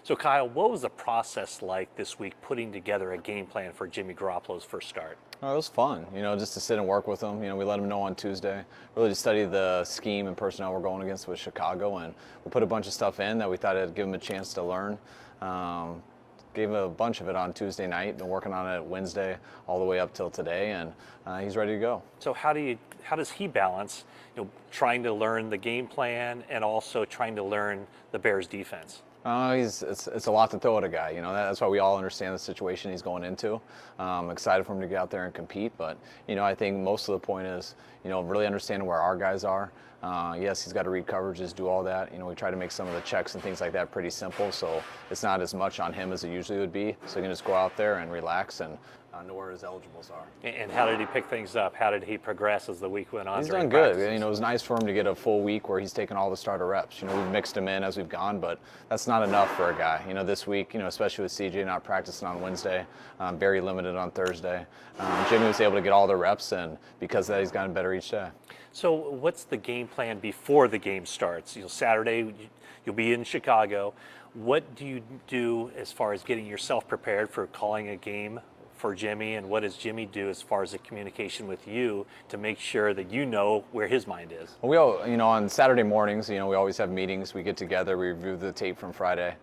So Kyle, what was the process like this week putting together a game plan for Jimmy Garoppolo's first start? Oh, it was fun, just to sit and work with him. We let him know on Tuesday, really to study the scheme and personnel we're going against with Chicago, and we put a bunch of stuff in that we thought it'd give him a chance to learn. Gave him a bunch of it on Tuesday night, been working on it Wednesday all the way up till today, and he's ready to go. So how does he balance, trying to learn the game plan and also trying to learn the Bears defense? It's a lot to throw at a guy. That's why we all understand the situation he's going into. Excited for him to get out there and compete, but I think most of the point is really understanding where our guys are. Yes, he's got to read coverages, do all that. We try to make some of the checks and things like that pretty simple, so it's not as much on him as it usually would be. So he can just go out there and relax and know where his eligibles are. And how did he pick things up? How did he progress as the week went on? He's done good. It was nice for him to get a full week where he's taken all the starter reps. We've mixed him in as we've gone, but that's not enough for a guy. This week, especially with CJ not practicing on Wednesday, very limited on Thursday. Jimmy was able to get all the reps, and because of that, he's gotten better each day. So what's the game plan before the game starts? Saturday, you'll be in Chicago. What do you do as far as getting yourself prepared for calling a game for Jimmy, and what does Jimmy do as far as the communication with you to make sure that you know where his mind is? Well, we all, on Saturday mornings, we always have meetings. We get together, we review the tape from Friday.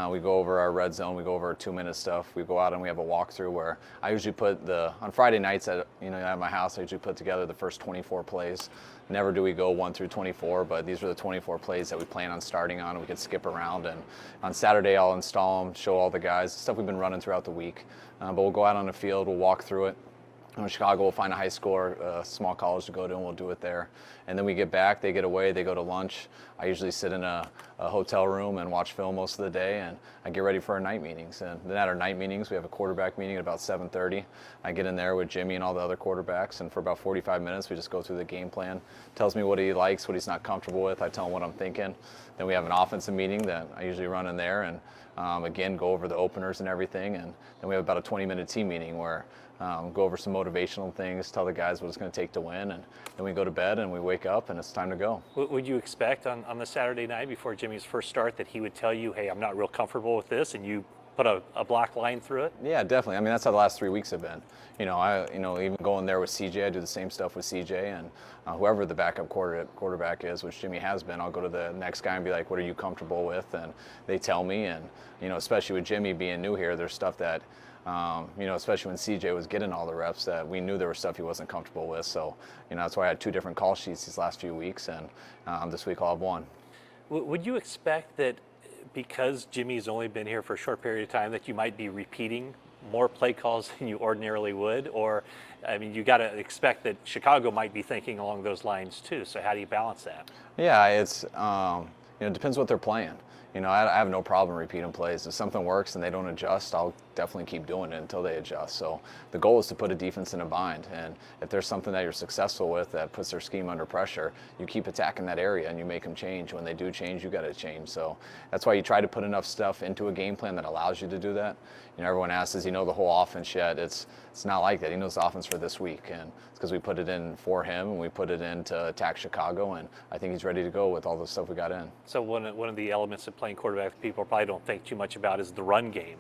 We go over our red zone, we go over our 2-minute stuff. We go out and we have a walkthrough where I usually put on Friday nights at my house, I usually put together the first 24 plays. Never do we go 1 through 24, but these are the 24 plays that we plan on starting on. We can skip around, and on Saturday I'll install them, show all the guys, stuff we've been running throughout the week. But we'll go out on the field, we'll walk through it. In Chicago, we'll find a high school or a small college to go to, and we'll do it there. And then we get back, they get away, they go to lunch. I usually sit in a hotel room and watch film most of the day, and I get ready for our night meetings. And then at our night meetings, we have a quarterback meeting at about 7:30. I get in there with Jimmy and all the other quarterbacks, and for about 45 minutes, we just go through the game plan. Tells me what he likes, what he's not comfortable with. I tell him what I'm thinking. Then we have an offensive meeting that I usually run in there, and again, go over the openers and everything. And then we have about a 20-minute team meeting where go over some motivational things, tell the guys what it's going to take to win, and then we go to bed and we wake up and it's time to go. Would you expect on the Saturday night before Jimmy's first start that he would tell you, hey, I'm not real comfortable with this, and you put a black line through it? Yeah, definitely. I mean, that's how the last 3 weeks have been. Even going there with CJ, I do the same stuff with CJ, and whoever the backup quarterback is, which Jimmy has been, I'll go to the next guy and be like, what are you comfortable with? And they tell me, and especially with Jimmy being new here, there's stuff that especially when CJ was getting all the reps, that we knew there was stuff he wasn't comfortable with. So, that's why I had 2 different call sheets these last few weeks, and this week I'll have 1. Would you expect that because Jimmy's only been here for a short period of time that you might be repeating more play calls than you ordinarily would? Or, you got to expect that Chicago might be thinking along those lines too. So how do you balance that? Yeah, it's, it depends what they're playing. I have no problem repeating plays. If something works and they don't adjust, I'll definitely keep doing it until they adjust. So the goal is to put a defense in a bind. And if there's something that you're successful with that puts their scheme under pressure, you keep attacking that area and you make them change. When they do change, you got to change. So that's why you try to put enough stuff into a game plan that allows you to do that. Everyone asks, does he know the whole offense yet? It's not like that. He knows the offense for this week. And it's because we put it in for him and we put it in to attack Chicago. And I think he's ready to go with all the stuff we got in. So one of the elements of playing quarterback that people probably don't think too much about is the run game.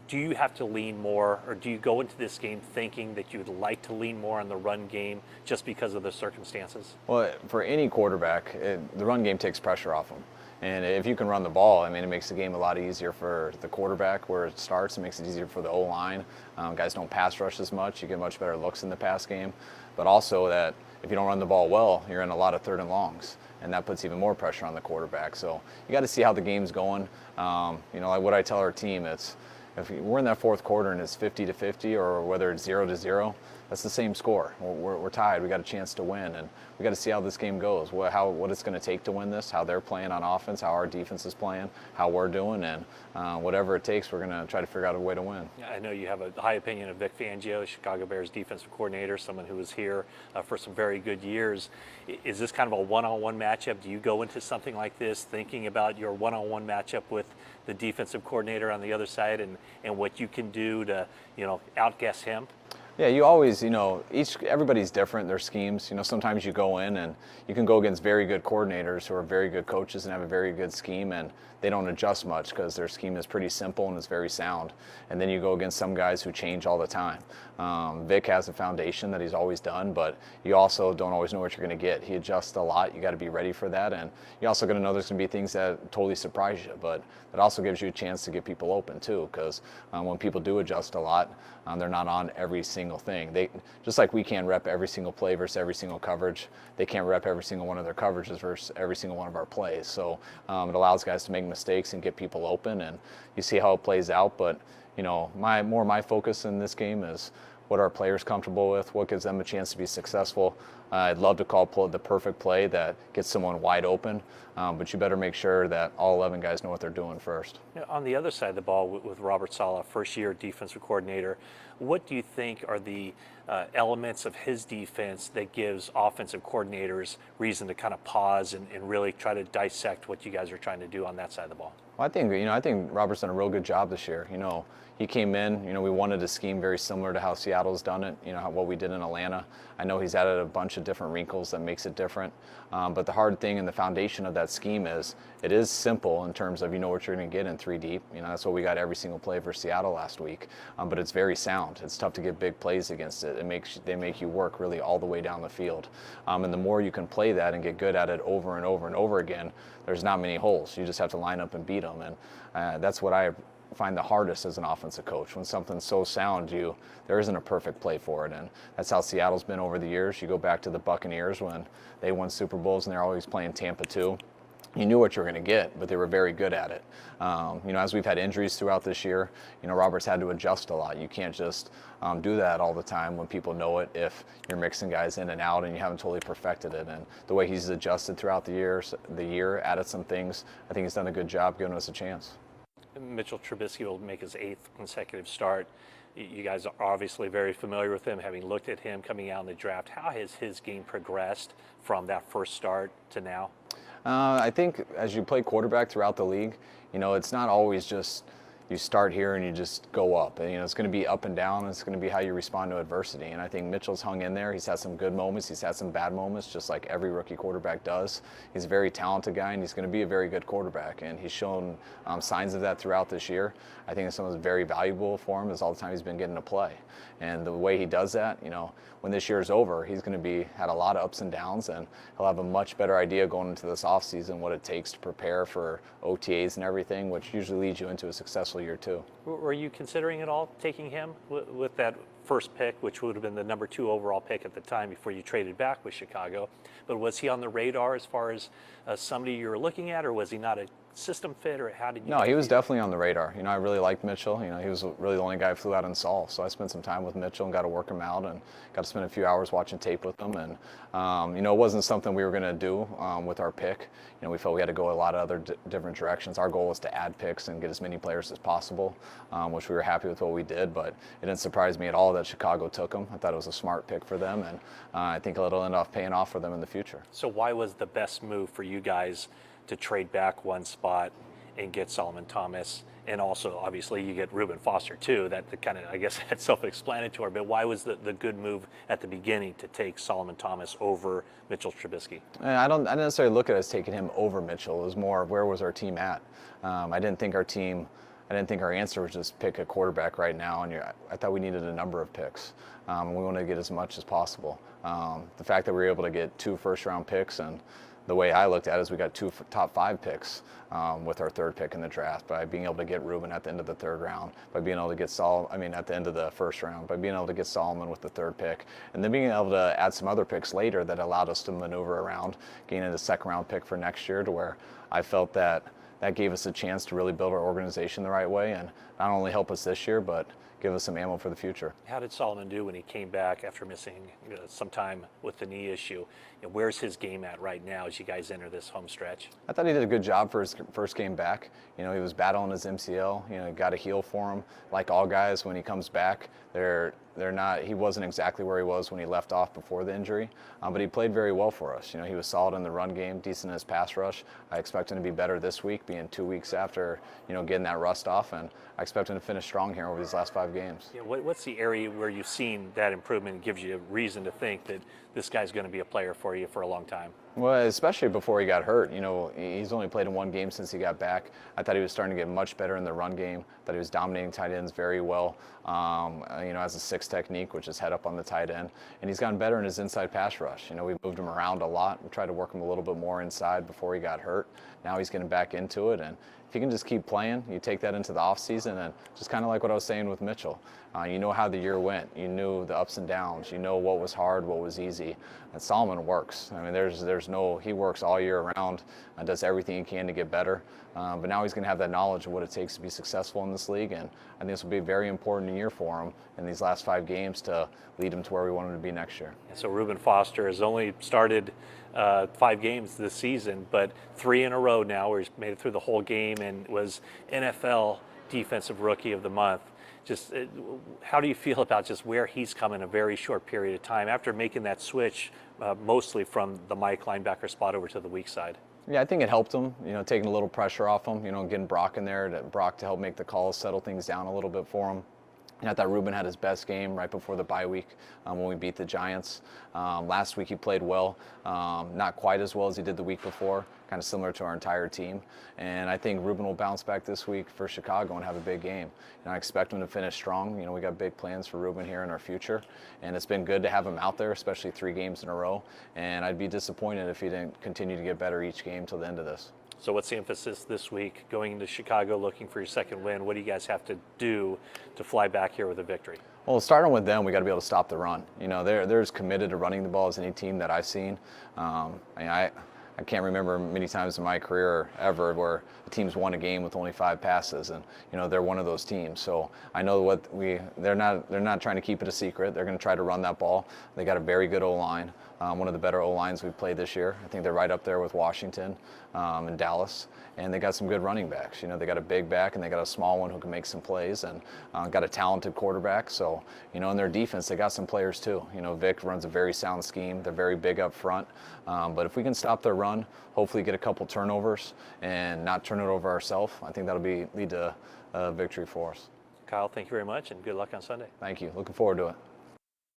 Do you have to lean more, or do you go into this game thinking that you would like to lean more on the run game just because of the circumstances? Well, for any quarterback, the run game takes pressure off them. And if you can run the ball, it makes the game a lot easier for the quarterback where it starts. It makes it easier for the O-line. Guys don't pass rush as much. You get much better looks in the pass game. But also that if you don't run the ball well, you're in a lot of 3rd and longs. And that puts even more pressure on the quarterback. So you got to see how the game's going. Like what I tell our team, it's if we're in that 4th quarter and it's 50-50, or whether it's 0-0, that's the same score. We're tied. We got a chance to win, and we got to see how this game goes. What it's going to take to win this, how they're playing on offense, how our defense is playing, how we're doing, and whatever it takes, we're going to try to figure out a way to win. I know you have a high opinion of Vic Fangio, Chicago Bears defensive coordinator, someone who was here for some very good years. Is this kind of a one-on-one matchup? Do you go into something like this thinking about your one-on-one matchup with the defensive coordinator on the other side and what you can do to outguess him? Yeah, you always, everybody's different, their schemes. Sometimes you go in and you can go against very good coordinators who are very good coaches and have a very good scheme, and they don't adjust much because their scheme is pretty simple and it's very sound. And then you go against some guys who change all the time. Vic has a foundation that he's always done, but you also don't always know what you're going to get. He adjusts a lot. You got to be ready for that, and you also got to know there's going to be things that totally surprise you. But it also gives you a chance to get people open too, because when people do adjust a lot, they're not on every single thing. They just like we can't rep every single play versus every single coverage. They can't rep every single one of their coverages versus every single one of our plays. So it allows guys to make mistakes and get people open, and you see how it plays out. But my focus in this game is what are our players comfortable with, what gives them a chance to be successful. I'd love to call the perfect play that gets someone wide open, but you better make sure that all 11 guys know what they're doing first. On the other side of the ball with Robert Saleh, first-year defensive coordinator, what do you think are the elements of his defense that gives offensive coordinators reason to kind of pause and really try to dissect what you guys are trying to do on that side of the ball? Well, I think Robert's done a real good job this year. He came in, we wanted a scheme very similar to how Seattle's done it, what we did in Atlanta. I know he's added a bunch of different wrinkles that makes it different. But the hard thing and the foundation of that scheme is it is simple in terms of what you're going to get in 3 deep. That's what we got every single play for Seattle last week. But it's very sound. It's tough to get big plays against it. They make you work really all the way down the field. And the more you can play that and get good at it over and over and over again, there's not many holes. You just have to line up and beat them. And that's what I find the hardest as an offensive coach. When something's so sound, there isn't a perfect play for it, and that's how Seattle's been over the years. You go back to the Buccaneers when they won Super Bowls and they're always playing Tampa 2. You knew what you were going to get, but they were very good at it. As we've had injuries throughout this year, Robert's had to adjust a lot. You can't just do that all the time when people know it if you're mixing guys in and out and you haven't totally perfected it. And the way he's adjusted throughout the year, added some things, I think he's done a good job giving us a chance. Mitchell Trubisky will make his 8th consecutive start. You guys are obviously very familiar with him, having looked at him coming out in the draft. How has his game progressed from that first start to now? I think as you play quarterback throughout the league, it's not always just you start here and you just go up. And, it's going to be up and down. And it's going to be how you respond to adversity. And I think Mitchell's hung in there. He's had some good moments. He's had some bad moments, just like every rookie quarterback does. He's a very talented guy, and he's going to be a very good quarterback. And he's shown signs of that throughout this year. I think something that's very valuable for him is all the time he's been getting to play. And the way he does that, when this year is over, he's going to had a lot of ups and downs, and he'll have a much better idea going into this offseason what it takes to prepare for OTAs and everything, which usually leads you into a successful year too. Were you considering at all taking him with that first pick, which would have been the number 2 overall pick at the time before you traded back with Chicago? But was he on the radar as far as somebody you were looking at, or was he not a system fit, or how did you? No, he was definitely on the radar. I really liked Mitchell. He was really the only guy who flew out and saw. So I spent some time with Mitchell and got to work him out and got to spend a few hours watching tape with him. And it wasn't something we were going to do with our pick. We felt we had to go a lot of other different directions. Our goal was to add picks and get as many players as possible, which we were happy with what we did. But it didn't surprise me at all that Chicago took him. I thought it was a smart pick for them, and I think it'll end up paying off for them in the future. So why was the best move for you guys to trade back one spot and get Solomon Thomas, and also obviously you get Reuben Foster too? That kind of, I guess, that's self-explanatory. But why was the good move at the beginning to take Solomon Thomas over Mitchell Trubisky? I don't necessarily look at it as taking him over Mitchell. It was more where was our team at. I didn't think our answer was just pick a quarterback right now. And I thought we needed a number of picks. We wanted to get as much as possible. The fact that we were able to get 2 first-round picks, and the way I looked at it is we got 2 top 5 picks with our 3rd pick in the draft by being able to get Reuben at the end of the 3rd round, by being able to get at the end of the 1st round, by being able to get Solomon with the 3rd pick, and then being able to add some other picks later that allowed us to maneuver around, gaining the 2nd round pick for next year, to where I felt that gave us a chance to really build our organization the right way and not only help us this year, but give us some ammo for the future. How did Solomon do when he came back after missing some time with the knee issue? Where's his game at right now as you guys enter this home stretch? I thought he did a good job for his first game back. He was battling his MCL. Got a heal for him. Like all guys, when he comes back, they're they're not. He wasn't exactly where he was when he left off before the injury, but he played very well for us. He was solid in the run game, decent in his pass rush. I expect him to be better this week, being 2 weeks after getting that rust off, and I expect him to finish strong here over these last 5 games. Yeah, what's the area where you've seen that improvement and gives you reason to think that this guy's going to be a player for you for a long time? Well, especially before he got hurt. He's only played in 1 game since he got back. I thought he was starting to get much better in the run game. I thought he was dominating tight ends very well. As a 6 technique, which is head up on the tight end, and he's gotten better in his inside pass rush. We moved him around a lot. We tried to work him a little bit more inside before he got hurt. Now he's getting back into it, and if he can just keep playing, you take that into the offseason, and just kind of like what I was saying with Mitchell. You know how the year went. You knew the ups and downs. You know what was hard, what was easy. And Solomon works. I mean, he works all year around and does everything he can to get better. But now he's going to have that knowledge of what it takes to be successful in this league, and I think this will be a very important year for him in these last 5 games to lead him to where we want him to be next year. So Reuben Foster has only started 5 games this season, but 3 in a row now where he's made it through the whole game and was NFL Defensive Rookie of the Month. Just how do you feel about just where he's come in a very short period of time after making that switch mostly from the Mike linebacker spot over to the weak side? Yeah, I think it helped him, taking a little pressure off him, getting Brock in there, Brock to help make the calls, settle things down a little bit for him. And I thought Reuben had his best game right before the bye week when we beat the Giants. Last week he played well, not quite as well as he did the week before, kind of similar to our entire team. And I think Reuben will bounce back this week for Chicago and have a big game. I expect him to finish strong. We got big plans for Reuben here in our future. And it's been good to have him out there, especially 3 games in a row. And I'd be disappointed if he didn't continue to get better each game till the end of this. So what's the emphasis this week going into Chicago looking for your second win? What do you guys have to do to fly back here with a victory? Well, starting with them, we got to be able to stop the run. They're as committed to running the ball as any team that I've seen. I can't remember many times in my career ever where the team's won a game with only 5 passes, and they're one of those teams. So I know they're not trying to keep it a secret. They're going to try to run that ball. They got a very good O-line, one of the better O-lines we've played this year. I think they're right up there with Washington and Dallas, and they got some good running backs. They got a big back and they got a small one who can make some plays, and got a talented quarterback. So in their defense they got some players too. Vic runs a very sound scheme. They're very big up front, but if we can stop their run, hopefully get a couple turnovers and not turn it over ourselves, I think that'll lead to a victory for us. Kyle, thank you very much and good luck on Sunday. Thank you. Looking forward to it.